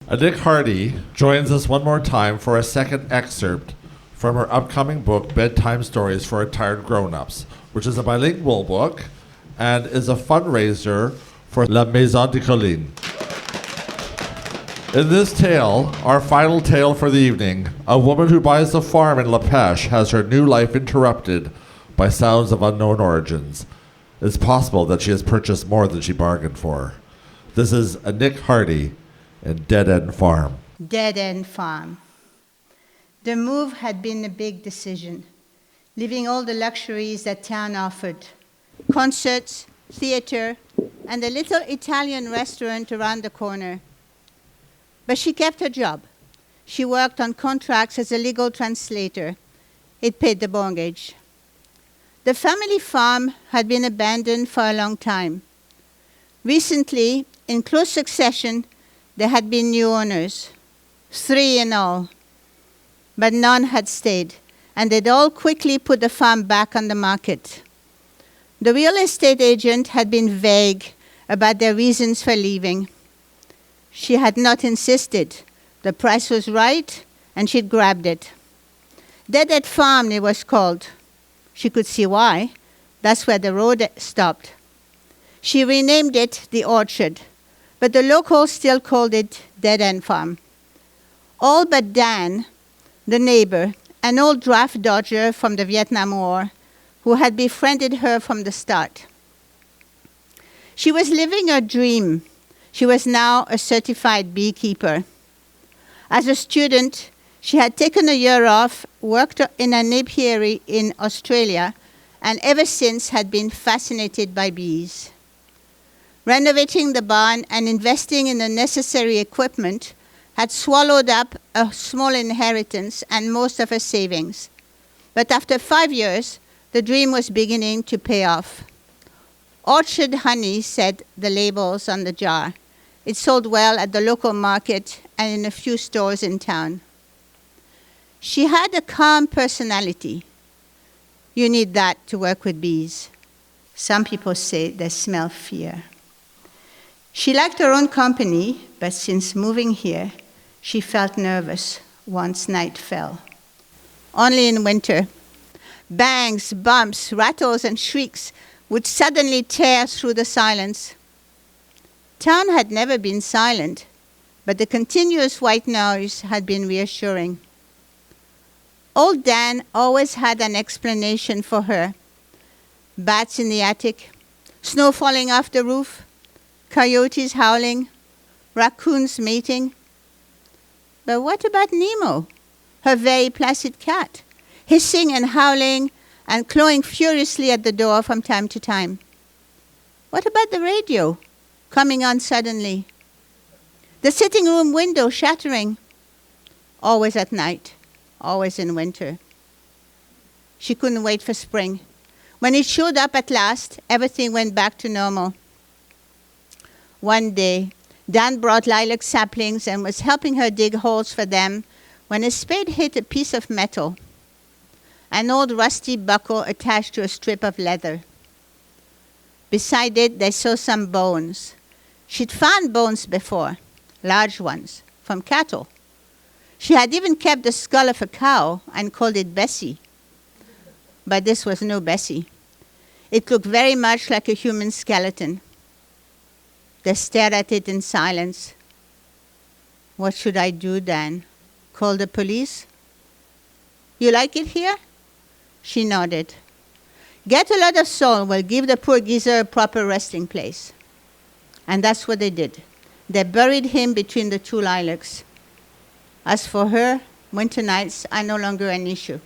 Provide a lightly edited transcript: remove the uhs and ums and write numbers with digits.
Annick Hardie joins us one more time for a second excerpt from her upcoming book, Bedtime Stories for Retired Grown-Ups, which is a bilingual book and is a fundraiser for La Maison de Colline. In this tale, our final tale for the evening, a woman who buys a farm in La Pêche has her new life interrupted by sounds of unknown origins. It's possible that she has purchased more than she bargained for. This is Annick Hardie in Dead End Farm. Dead End Farm. The move had been a big decision, leaving all the luxuries that town offered. Concerts, theater, and a little Italian restaurant around the corner. But she kept her job. She worked on contracts as a legal translator. It paid the mortgage. The family farm had been abandoned for a long time. Recently, in close succession, there had been new owners, 3 in all. But none had stayed, and they'd all quickly put the farm back on the market. The real estate agent had been vague about their reasons for leaving. She had not insisted. The price was right, and she'd grabbed it. Dead End Farm, it was called. She could see why. That's where the road stopped. She renamed it the Orchard, but the locals still called it Dead End Farm. All but Dan, the neighbor, an old draft dodger from the Vietnam War, who had befriended her from the start. She was living her dream. She was now a certified beekeeper. As a student, she had taken a year off, worked in an apiary in Australia, and ever since had been fascinated by bees. Renovating the barn and investing in the necessary equipment had swallowed up a small inheritance and most of her savings. But after 5 years, the dream was beginning to pay off. Orchard honey, said the labels on the jar. It sold well at the local market and in a few stores in town. She had a calm personality. You need that to work with bees. Some people say they smell fear. She liked her own company, but since moving here, she felt nervous once night fell. Only in winter. Bangs, bumps, rattles, and shrieks would suddenly tear through the silence. Town had never been silent, but the continuous white noise had been reassuring. Old Dan always had an explanation for her. Bats in the attic, snow falling off the roof, coyotes howling, raccoons mating. But what about Nemo, her very placid cat, hissing and howling and clawing furiously at the door from time to time? What about the radio, coming on suddenly? The sitting room window shattering, always at night, always in winter. She couldn't wait for spring. When it showed up at last, everything went back to normal. One day, Dan brought lilac saplings and was helping her dig holes for them when a spade hit a piece of metal, an old rusty buckle attached to a strip of leather. Beside it, they saw some bones. She'd found bones before, large ones, from cattle. She had even kept the skull of a cow and called it Bessie. But this was no Bessie. It looked very much like a human skeleton. They stared at it in silence. What should I do, Dan? Call the police? You like it here? She nodded. Get a lot of soil. We'll give the poor geezer a proper resting place. And that's what they did. They buried him between the 2 lilacs. As for her, winter nights are no longer an issue.